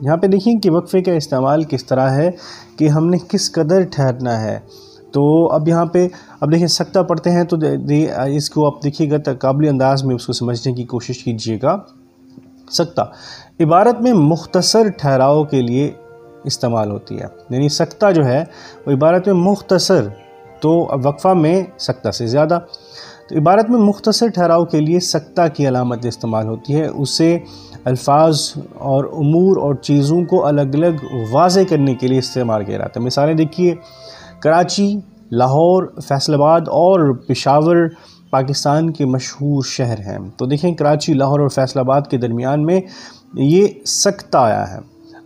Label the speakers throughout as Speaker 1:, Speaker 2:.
Speaker 1: یہاں پہ دیکھیں کہ وقفے کا استعمال کس طرح ہے کہ ہم نے کس قدر ٹھہرنا ہے. تو اب یہاں پہ اب دیکھیں سکتہ پڑھتے ہیں تو اس کو آپ دیکھیے گا قابل انداز میں اس کو سمجھنے کی کوشش کیجیے گا. سکتہ عبارت میں مختصر ٹھہراؤ کے لیے استعمال ہوتی ہے. یعنی سکتہ جو ہے وہ عبارت میں مختصر، تو وقفہ میں سکتہ سے زیادہ. تو عبارت میں مختصر ٹھہراؤ کے لیے سکتہ کی علامت استعمال ہوتی ہے. اسے الفاظ اور امور اور چیزوں کو الگ الگ واضح کرنے کے لیے استعمال کیا جاتا ہے. مثالیں دیکھیے، کراچی، لاہور، فیصل آباد اور پشاور پاکستان کے مشہور شہر ہیں. تو دیکھیں کراچی، لاہور اور فیصل آباد کے درمیان میں یہ سکتہ آیا ہے.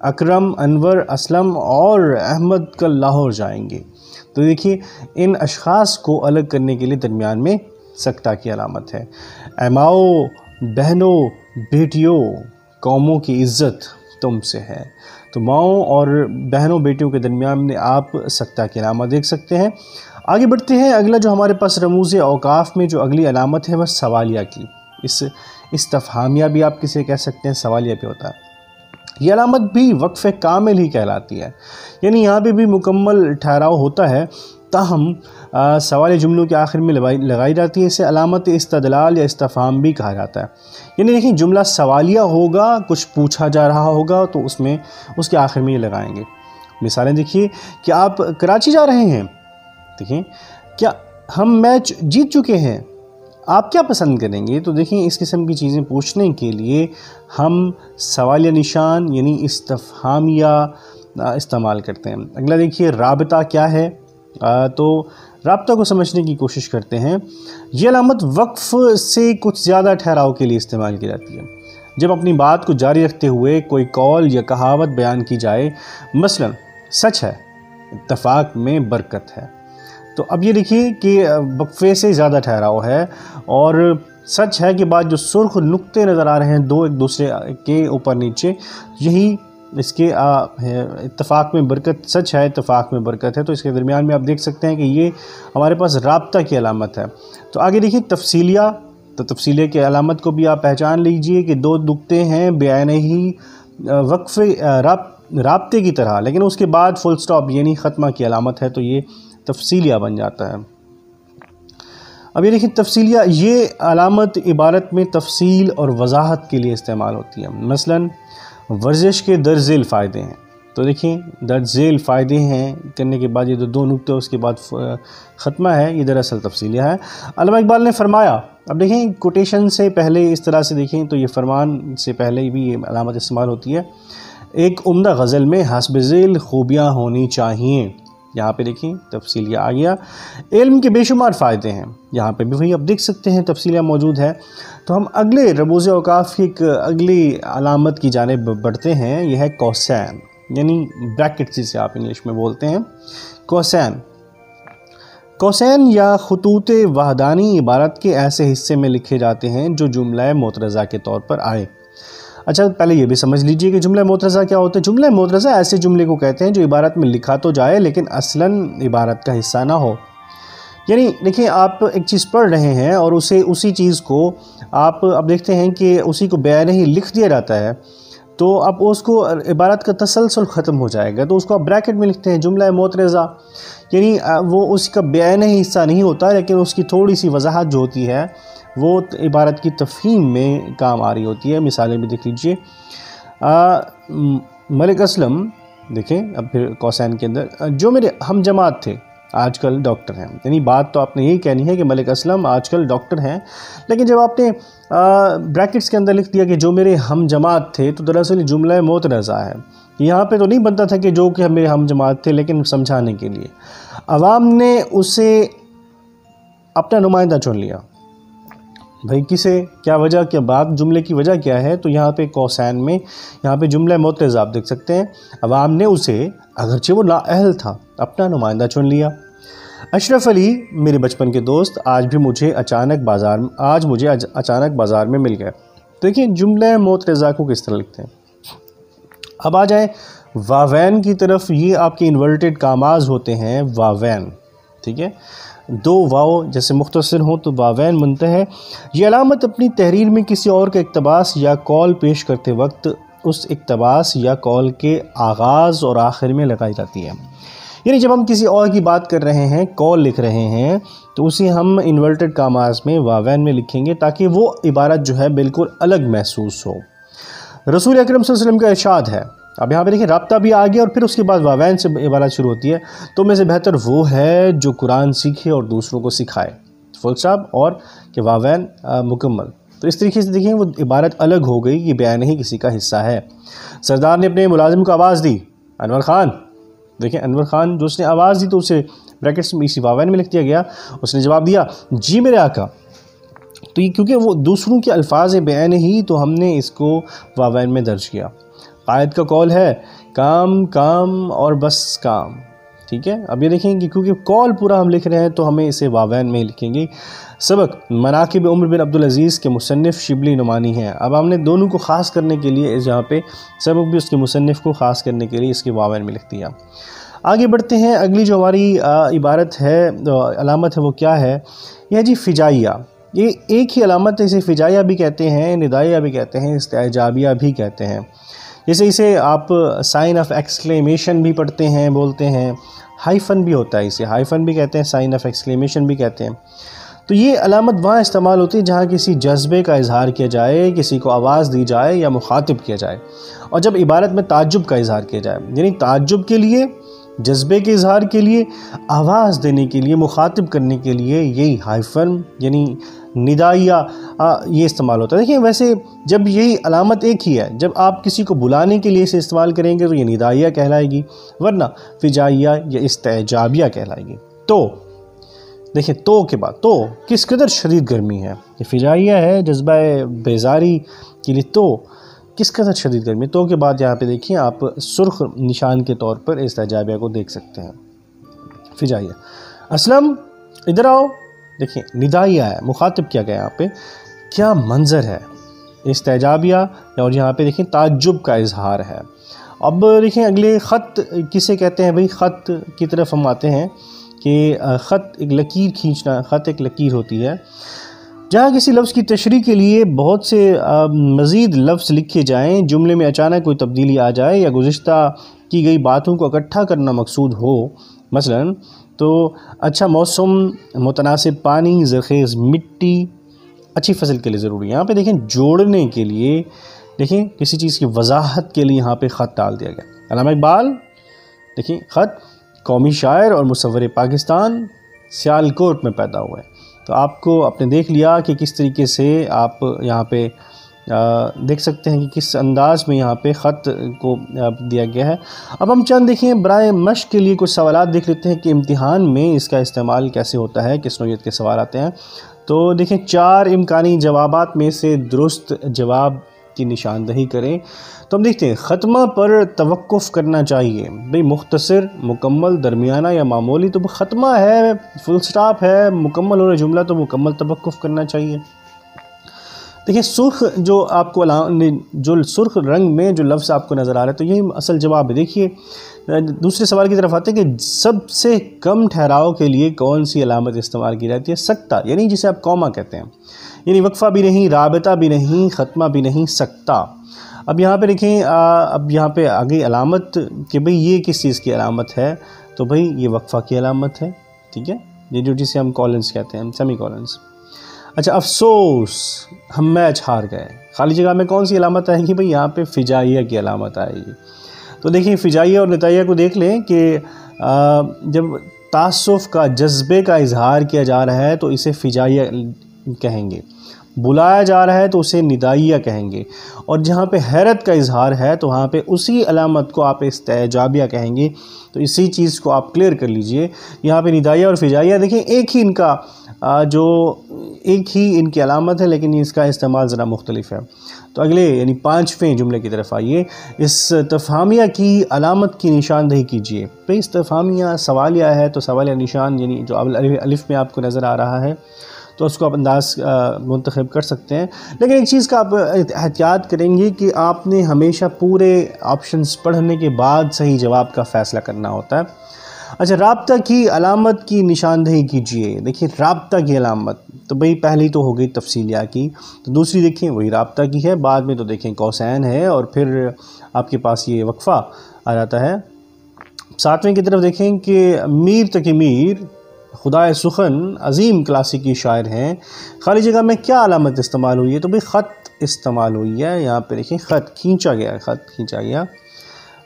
Speaker 1: اکرم، انور، اسلم اور احمد کل لاہور جائیں گے. تو دیکھیے ان اشخاص کو الگ کرنے کے لیے درمیان میں سکتہ کی علامت ہے. اے ماؤ، بہنوں، بیٹیوں، قوموں کی عزت تم سے ہے. تو ماؤں اور بہنوں بیٹیوں کے درمیان میں آپ سکتہ کی علامت دیکھ سکتے ہیں. آگے بڑھتے ہیں. اگلا جو ہمارے پاس رموز اوقاف میں جو اگلی علامت ہے وہ سوالیہ کی. استفہامیہ بھی آپ کسے کہہ سکتے ہیں، سوالیہ بھی ہوتا ہے. یہ علامت بھی وقف کامل ہی کہلاتی ہے. یعنی یہاں پہ بھی مکمل ٹھہراؤ ہوتا ہے، تاہم سوالیہ جملوں کے آخر میں لگائی جاتی ہے. اسے علامت استدلال یا استفہام بھی کہا جاتا ہے. یعنی دیکھیں جملہ سوالیہ ہوگا، کچھ پوچھا جا رہا ہوگا تو اس کے آخر میں یہ لگائیں گے. مثالیں دیکھیے کہ آپ کراچی جا رہے ہیں. دیکھیں کیا ہم میچ جیت چکے ہیں، آپ کیا پسند کریں گے. تو دیکھیں اس قسم کی چیزیں پوچھنے کے لیے ہم سوالیہ نشان یعنی استفہامیہ استعمال کرتے ہیں. اگلا دیکھیے رابطہ کیا ہے. تو رابطہ کو سمجھنے کی کوشش کرتے ہیں. یہ علامت وقف سے کچھ زیادہ ٹھہراؤ کے لیے استعمال کی جاتی ہے. جب اپنی بات کو جاری رکھتے ہوئے کوئی قول یا کہاوت بیان کی جائے، مثلا سچ ہے، اتفاق میں برکت ہے. تو اب یہ دیکھیے کہ وقفے سے زیادہ ٹھہراؤ ہے، اور سچ ہے کے بعد جو سرخ نقطے نظر آ رہے ہیں دو ایک دوسرے کے اوپر نیچے، یہی اس کے اتفاق میں برکت. سچ ہے، اتفاق میں برکت ہے. تو اس کے درمیان میں آپ دیکھ سکتے ہیں کہ یہ ہمارے پاس رابطہ کی علامت ہے. تو آگے دیکھیے تفصیلیہ. تو تفصیلیہ کی علامت کو بھی آپ پہچان لیجئے کہ دو نقطے ہیں بعین ہی وقف رابطے کی طرح، لیکن اس کے بعد فل سٹاپ یعنی ختمہ کی علامت ہے. تو یہ تفصیلیہ بن جاتا ہے. اب یہ دیکھیں تفصیلیہ، یہ علامت عبارت میں تفصیل اور وضاحت کے لیے استعمال ہوتی ہے. مثلاً ورزش کے درج ذیل فائدے ہیں. تو دیکھیں درج ذیل فائدے ہیں کرنے کے بعد یہ دو نقطے اس کے بعد ختمہ ہے، یہ دراصل تفصیلیہ ہے. علامہ اقبال نے فرمایا. اب دیکھیں کوٹیشن سے پہلے اس طرح سے دیکھیں تو یہ فرمان سے پہلے بھی یہ علامت استعمال ہوتی ہے. ایک عمدہ غزل میں حسب ذیل خوبیاں ہونی چاہیے. یہاں پہ دیکھیں تفصیلیہ آ گیا. علم کے بے شمار فائدے ہیں. یہاں پہ بھی وہی آپ دیکھ سکتے ہیں تفصیلیہ موجود ہے. تو ہم اگلے رموز اوقاف کی ایک اگلی علامت کی جانب بڑھتے ہیں. یہ ہے کوسین، یعنی بریکٹ جسے آپ انگلش میں بولتے ہیں. کوسین یا خطوط وحدانی عبارت کے ایسے حصے میں لکھے جاتے ہیں جو جملہ معترضہ کے طور پر آئے. اچھا پہلے یہ بھی سمجھ لیجئے کہ جملہ معترضہ کیا ہوتا ہے. جملہ معترضہ ایسے جملے کو کہتے ہیں جو عبارت میں لکھا تو جائے لیکن اصلاً عبارت کا حصہ نہ ہو. یعنی دیکھیں آپ ایک چیز پڑھ رہے ہیں اور اسی چیز کو آپ اب دیکھتے ہیں کہ اسی کو بیان ہی لکھ دیا جاتا ہے، تو اب اس کو عبارت کا تسلسل ختم ہو جائے گا. تو اس کو آپ بریکٹ میں لکھتے ہیں جملہ معترضہ. یعنی وہ اس کا بیان ہی حصہ نہیں ہوتا، لیکن اس کی تھوڑی سی وضاحت جو ہوتی ہے وہ عبارت کی تفہیم میں کام آ رہی ہوتی ہے. مثالیں بھی دیکھ لیجئے. ملک اسلم، دیکھیں اب پھر کوسین کے اندر، جو میرے ہم جماعت تھے آج کل ڈاکٹر ہیں. یعنی بات تو آپ نے یہی کہنی ہے کہ ملک اسلم آج کل ڈاکٹر ہیں، لیکن جب آپ نے بریکٹس کے اندر لکھ دیا کہ جو میرے ہم جماعت تھے، تو دراصل جملہ معترضہ ہے. یہاں پہ تو نہیں بنتا تھا کہ جو کہ میرے ہم جماعت تھے، لیکن سمجھانے کے لیے عوام نے اسے اپنا نمائندہ چن لیا. بھائی کسے، کیا وجہ، کیا بات، جملے کی وجہ کیا ہے؟ تو یہاں پہ کوسین میں یہاں پہ جملہ معترضہ آپ دیکھ سکتے ہیں. عوام نے اسے اگرچہ وہ نااہل تھا اپنا نمائندہ چن لیا. اشرف علی میرے بچپن کے دوست آج مجھے اچانک بازار میں مل گئے. دیکھیں جملہ معترضہ کو کس طرح لکھتے ہیں. اب آ جائیں واوین کی طرف. یہ آپ کے انورٹڈ کاماز ہوتے ہیں واوین، ٹھیک ہے، دو واو جیسے مختصر ہوں تو واوین بنتا ہے. یہ علامت اپنی تحریر میں کسی اور کا اقتباس یا قول پیش کرتے وقت اس اقتباس یا قول کے آغاز اور آخر میں لگائی جاتی ہے۔ یعنی جب ہم کسی اور کی بات کر رہے ہیں، قول لکھ رہے ہیں، تو اسے ہم انورٹڈ کاماز میں واوین میں لکھیں گے تاکہ وہ عبارت جو ہے بالکل الگ محسوس ہو۔ رسول اکرم صلی اللہ علیہ وسلم کا ارشاد ہے، اب یہاں پہ دیکھیں رابطہ بھی آ گیا اور پھر اس کے بعد واوین سے عبارت شروع ہوتی ہے، تو میں سے بہتر وہ ہے جو قرآن سیکھے اور دوسروں کو سکھائے، فل سٹاپ، اور کہ واوین مکمل۔ تو اس طریقے سے دیکھیں وہ عبارت الگ ہو گئی، یہ بیان ہی کسی کا حصہ ہے۔ سردار نے اپنے ملازم کو آواز دی، انور خان، دیکھیں انور خان جو اس نے آواز دی تو اسے بریکٹس میں اسی واوین میں لکھ دیا گیا۔ اس نے جواب دیا، جی میرے آقا۔ تو یہ کیونکہ وہ دوسروں کے الفاظ بیان ہی، تو ہم نے اس کو واوین میں درج کیا۔ قائد کا قول ہے، کام کام اور بس کام، ٹھیک ہے۔ اب یہ دیکھیں کہ کیونکہ قول پورا ہم لکھ رہے ہیں تو ہمیں اسے واوین میں لکھیں گے۔ سبق مناقب عمر بن عبدالعزیز کے مصنف شبلی نعمانی ہیں۔ اب ہم نے دونوں کو خاص کرنے کے لیے یہاں پہ سبق بھی اس کے مصنف کو خاص کرنے کے لیے اس کے واوین میں لکھ دیا۔ آگے بڑھتے ہیں، اگلی جو ہماری عبارت ہے، علامت ہے، وہ کیا ہے؟ یہ جی فجائیہ۔ یہ ایک ہی علامت ہے، اسے فجائیہ بھی کہتے ہیں، ندائیہ بھی کہتے ہیں، استعجابیہ بھی کہتے ہیں۔ جیسے اسے آپ سائن آف ایکسکلیمیشن بھی پڑھتے ہیں، بولتے ہیں، ہائفن بھی ہوتا ہے، اسے ہائفن بھی کہتے ہیں، سائن آف ایکسکلیمیشن بھی کہتے ہیں۔ تو یہ علامت وہاں استعمال ہوتی ہے جہاں کسی جذبے کا اظہار کیا جائے، کسی کو آواز دی جائے یا مخاطب کیا جائے، اور جب عبارت میں تعجب کا اظہار کیا جائے، یعنی تعجب کے لیے، جذبے کے اظہار کے لیے، آواز دینے کے لیے، مخاطب کرنے کے لیے یہی ہائفن یعنی ندائیہ یہ استعمال ہوتا ہے۔ دیکھیں ویسے جب یہی علامت ایک ہی ہے، جب آپ کسی کو بلانے کے لیے اسے استعمال کریں گے تو یہ ندائیہ کہلائے گی، ورنہ فجائیہ یا استعجابیہ کہلائے گی۔ تو دیکھیں تو کے بعد تو کس قدر شدید گرمی ہے، یہ فجائیہ ہے جذبہ بیزاری کے لیے، تو کس قدر شدید گرمی۔ تو کے بعد یہاں پہ دیکھیں آپ سرخ نشان کے طور پر استعجابیہ کو دیکھ سکتے ہیں۔ فجائیہ، اسلم ادھر آؤ، دیکھیں ندائیہ ہے، مخاطب کیا گیا یہاں پہ، کیا منظر ہے، استعجابیہ، اور یہاں پہ دیکھیں تعجب کا اظہار ہے۔ اب دیکھیں اگلے خط کسے کہتے ہیں بھئی، خط کی طرف ہم آتے ہیں کہ خط ایک لکیر کھینچنا، خط ایک لکیر ہوتی ہے جہاں کسی لفظ کی تشریح کے لیے بہت سے مزید لفظ لکھے جائیں، جملے میں اچانک کوئی تبدیلی آ جائے یا گزشتہ کی گئی باتوں کو اکٹھا کرنا مقصود ہو۔ مثلاً تو اچھا موسم، متناسب پانی، زرخیز مٹی اچھی فصل کے لیے ضروری ہے۔ یہاں پہ دیکھیں جوڑنے کے لیے، دیکھیں کسی چیز کی وضاحت کے لیے یہاں پہ خط ڈال دیا گیا۔ علامہ اقبال، دیکھیں خط، قومی شاعر اور مصور پاکستان، سیالکوٹ میں پیدا ہوئے۔ تو آپ کو آپ نے دیکھ لیا کہ کس طریقے سے آپ یہاں پہ دیکھ سکتے ہیں کہ کس انداز میں یہاں پہ خط کو دیا گیا ہے۔ اب ہم چند دیکھیں برائے مشق کے لیے کچھ سوالات دیکھ لیتے ہیں کہ امتحان میں اس کا استعمال کیسے ہوتا ہے، کس نوعیت کے سوال آتے ہیں۔ تو دیکھیں 4 امکانی جوابات میں سے درست جواب کی نشاندہی کریں۔ تو ہم دیکھتے ہیں ختمہ پر توقف کرنا چاہیے، بھئی مختصر، مکمل، درمیانہ یا معمولی۔ تو ختمہ ہے، فل سٹاپ ہے، مکمل ہو رہا جملہ تو مکمل توقف کرنا چاہیے۔ دیکھیں سرخ جو آپ کو جو سرخ رنگ میں جو لفظ آپ کو نظر آ رہا ہے تو یہی اصل جواب ہے۔ دیکھیے دوسرے سوال کی طرف آتے ہیں کہ سب سے کم ٹھہراؤ کے لیے کون سی علامت استعمال کی جاتی ہے؟ سکتہ، یعنی جسے آپ کوما کہتے ہیں، یعنی وقفہ بھی نہیں، رابطہ بھی نہیں، ختمہ بھی نہیں، سکتہ۔ اب یہاں پہ دیکھیں، اب یہاں پہ آگے علامت کہ بھئی یہ کس چیز کی علامت ہے، تو بھئی یہ وقفہ کی علامت ہے، ٹھیک ہے، یہ جو جسے ہم کالنس کہتے ہیں، سیمی کالنس۔ اچھا افسوس ہم میچ ہار گئے، خالی جگہ میں کون سی علامت آئے گی؟ بھئی یہاں پہ فجائیہ کی علامت آئے گی۔ تو دیکھیں فجائیہ اور نتائیہ کو دیکھ لیں کہ جب تعصف کا، جذبے کا اظہار کیا جا رہا ہے تو اسے فجائیہ کہیں گے، بلایا جا رہا ہے تو اسے ندائیہ کہیں گے، اور جہاں پہ حیرت کا اظہار ہے تو وہاں پہ اسی علامت کو آپ استعجابیہ کہیں گے۔ تو اسی چیز کو آپ کلیئر کر لیجئے، یہاں پہ ندائیہ اور فجائیہ دیکھیں ایک ہی ان کا ایک ہی ان کی علامت ہے، لیکن اس کا استعمال ذرا مختلف ہے۔ تو اگلے یعنی 5ویں جملے کی طرف آئیے، استفہامیہ کی علامت کی نشاندہی کیجئے۔ بھئی استفہامیہ سوالیہ ہے تو سوالیہ نشان یعنی جو الف میں آپ کو نظر آ رہا ہے تو اس کو آپ انداز منتخب کر سکتے ہیں، لیکن ایک چیز کا آپ احتیاط کریں گے کہ آپ نے ہمیشہ پورے آپشنز پڑھنے کے بعد صحیح جواب کا فیصلہ کرنا ہوتا ہے۔ اچھا رابطہ کی علامت کی نشاندہی کیجئے۔ دیکھیے رابطہ کی علامت تو بھئی پہلی تو ہو گئی تفصیلیہ کی، تو دوسری دیکھیں وہی رابطہ کی ہے، بعد میں تو دیکھیں قوسین ہے، اور پھر آپ کے پاس یہ وقفہ آ جاتا ہے۔ 7ویں کی طرف دیکھیں کہ میر تقی میر خدائے سخن عظیم کلاسیکی شاعر ہیں، خالی جگہ میں کیا علامت استعمال ہوئی ہے؟ تو بھئی خط استعمال ہوئی ہے، یہاں پہ دیکھیں خط کھینچا گیا، خط کھینچا گیا۔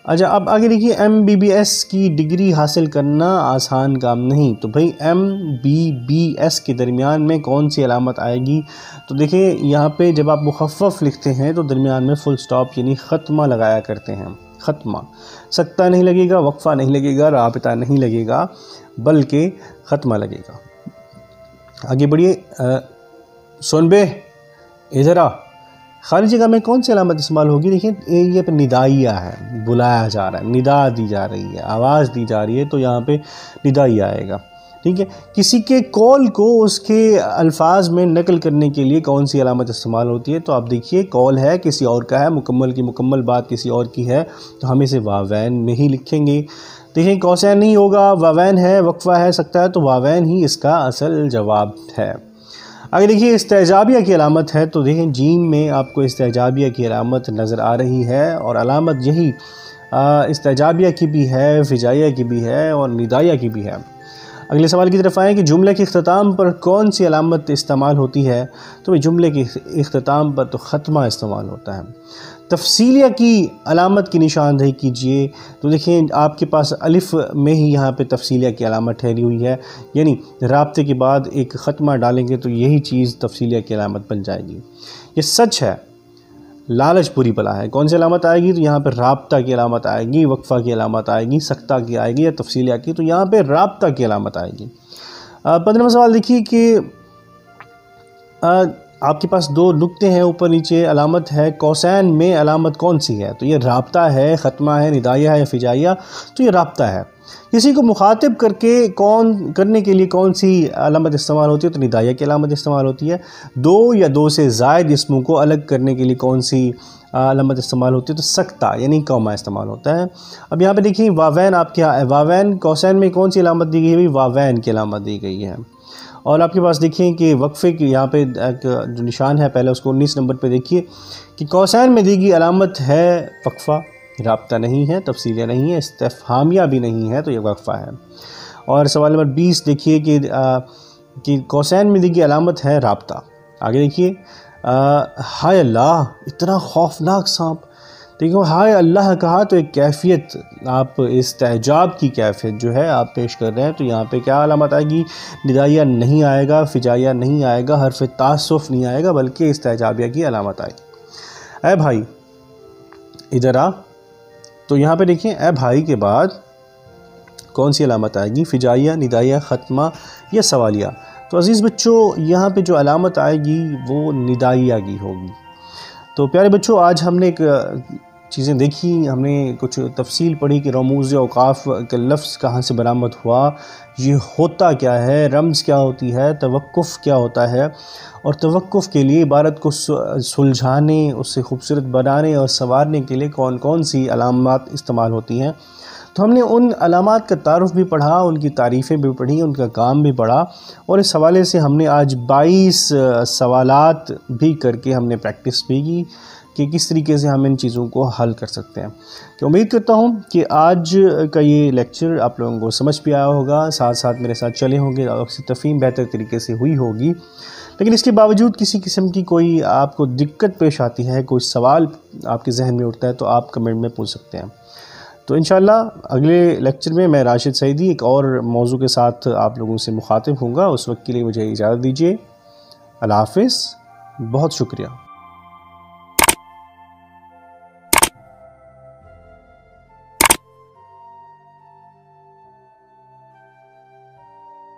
Speaker 1: اچھا اب آگے دیکھیے MBBS کی ڈگری حاصل کرنا آسان کام نہیں، تو بھئی MBBS کے درمیان میں کون سی علامت آئے گی؟ تو دیکھیں یہاں پہ جب آپ مخفف لکھتے ہیں تو درمیان میں فل سٹاپ یعنی ختمہ لگایا کرتے ہیں، ختمہ، سکتہ نہیں لگے گا، وقفہ نہیں لگے گا، رابطہ نہیں لگے گا، بلکہ ختمہ لگے گا۔ آگے بڑھیے، سن بے ادھر آ، خالی جگہ میں کون سی علامت استعمال ہوگی؟ دیکھیں یہ پہ ندائیہ ہے، بلایا جا رہا ہے، ندا دی جا رہی ہے، آواز دی جا رہی ہے، تو یہاں پہ ندائیہ آئے گا، ٹھیک ہے۔ کسی کے قول کو اس کے الفاظ میں نقل کرنے کے لیے کون سی علامت استعمال ہوتی ہے؟ تو آپ دیکھیے قول ہے، کسی اور کا ہے، مکمل کی مکمل بات کسی اور کی ہے، تو ہم اسے واوین میں ہی لکھیں گے۔ دیکھیں قوسین نہیں ہوگا، واوین ہے، وقفہ ہے، سکتا ہے، تو واوین ہی اس کا اصل جواب ہے۔ اگر دیکھیے استعجابیہ کی علامت ہے، تو دیکھیں جیم میں آپ کو استعجابیہ کی علامت نظر آ رہی ہے، اور علامت یہی استعجابیہ کی بھی ہے، فجائیہ کی بھی ہے، اور ندائیہ کی بھی ہے۔ اگلے سوال کی طرف آئیں کہ جملے کے اختتام پر کون سی علامت استعمال ہوتی ہے؟ تو جملے کے اختتام پر تو ختمہ استعمال ہوتا ہے۔ تفصیلیہ کی علامت کی نشاندہی کیجئے، تو دیکھیں آپ کے پاس الف میں ہی یہاں پہ تفصیلیہ کی علامت ٹھہری ہوئی ہے، یعنی رابطے کے بعد ایک ختمہ ڈالیں گے تو یہی چیز تفصیلیہ کی علامت بن جائے گی۔ یہ سچ ہے، لالچ پوری بلا ہے۔ کون سی علامت آئے گی؟ تو یہاں پہ رابطہ کی علامت آئے گی، وقفہ کی علامت آئے گی، سکتہ کی آئے گی، یا تفصیلیہ کی، تو یہاں پہ رابطہ کی علامت آئے گی۔ 15واں سوال دیکھیے کہ آپ کے پاس 2 نقطے ہیں اوپر نیچے، علامت ہے قوسین میں علامت کون سی ہے؟ تو یہ رابطہ ہے، ختمہ ہے، ندائیہ ہے یا فجائیہ؟ تو یہ رابطہ ہے۔ کسی کو مخاطب کرنے کے لیے کون سی علامت استعمال ہوتی ہے؟ تو ندائیہ کی علامت استعمال ہوتی ہے۔ 2 یا 2 سے زائد اسموں کو الگ کرنے کے لیے کون سی علامت استعمال ہوتی ہے؟ تو سکتہ یعنی کومہ استعمال ہوتا ہے۔ اب یہاں پہ دیکھیں واوین آپ کے واوین قوسین میں کون سی علامت دی گئی ہے؟ واوین کی علامت دی گئی ہے۔ اور آپ کے پاس دیکھیں کہ وقفے کی یہاں پہ جو نشان ہے پہلے اس کو 19 نمبر پہ دیکھیے کہ قوسین میں دی گئی علامت ہے وقفہ، رابطہ نہیں ہے، تفصیلیہ نہیں ہے، استفہامیہ بھی نہیں ہے، تو یہ وقفہ ہے۔ اور سوال نمبر 20 دیکھیے کہ قوسین میں دی گئی علامت ہے رابطہ۔ آگے دیکھیے، ہائے اللہ اتنا خوفناک سانپ، دیکھو ہائے اللہ کہا تو ایک کیفیت، آپ استعجاب کی کیفیت جو ہے آپ پیش کر رہے ہیں، تو یہاں پہ کیا علامت آئے گی؟ ندائیہ نہیں آئے گا، فجائیہ نہیں آئے گا، حرف تعسف نہیں آئے گا، بلکہ استعجابیہ کی علامت آئے گی۔ اے بھائی ادھر آ، تو یہاں پہ دیکھیں اے بھائی کے بعد کون سی علامت آئے گی؟ فجائیہ، ندائیہ، ختمہ یا سوالیہ؟ تو عزیز بچوں یہاں پہ جو علامت آئے گی وہ ندائیہ کی ہوگی۔ تو پیارے بچوں آج ہم نے ایک چیزیں دیکھی، ہم نے کچھ تفصیل پڑھی کہ رموز اوقاف کا لفظ کہاں سے برآمد ہوا، یہ ہوتا کیا ہے، رمز کیا ہوتی ہے، توقف کیا ہوتا ہے، اور توقف کے لیے عبارت کو سلجھانے، اس سے خوبصورت بنانے اور سنوارنے کے لیے کون کون سی علامات استعمال ہوتی ہیں۔ تو ہم نے ان علامات کا تعارف بھی پڑھا، ان کی تعریفیں بھی پڑھی، ان کا کام بھی پڑھا، اور اس حوالے سے ہم نے آج 22 سوالات بھی کر کے ہم نے پریکٹس بھی کی کہ کس طریقے سے ہم ان چیزوں کو حل کر سکتے ہیں۔ کہ امید کرتا ہوں کہ آج کا یہ لیکچر آپ لوگوں کو سمجھ بھی آیا ہوگا، ساتھ ساتھ میرے ساتھ چلے ہوں گے، اور اس کی تفہیم بہتر طریقے سے ہوئی ہوگی۔ لیکن اس کے باوجود کسی قسم کی کوئی آپ کو دقت پیش آتی ہے، کوئی سوال آپ کے ذہن میں اٹھتا ہے، تو آپ کمنٹ میں پوچھ سکتے ہیں۔ تو انشاءاللہ اگلے لیکچر میں میں راشد سعیدی ایک اور موضوع کے ساتھ آپ لوگوں سے مخاطب ہوں گا۔ اس وقت کے لیے مجھے اجازت دیجیے۔ اللہ حافظ، بہت شکریہ۔